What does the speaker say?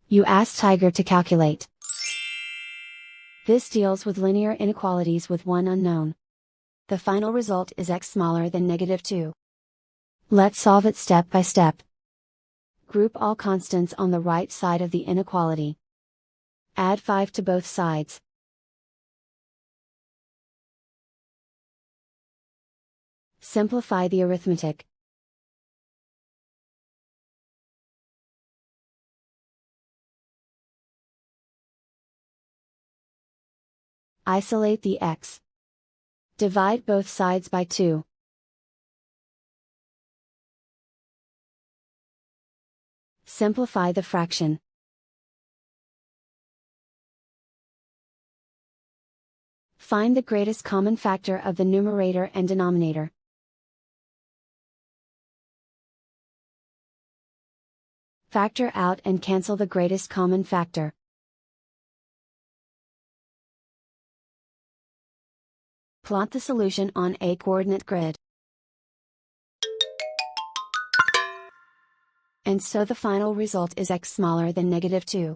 You ask Tiger to calculate. This deals with linear inequalities with one unknown. The final result is x smaller than -2. Let's solve it step by step. Group all constants on the right side of the inequality. Add 5 to both sides. Simplify the arithmetic. Isolate the x. Divide both sides by 2. Simplify the fraction. Find the greatest common factor of the numerator and denominator. Factor out and cancel the greatest common factor. Plot the solution on a coordinate grid. And so the final result is x smaller than -2.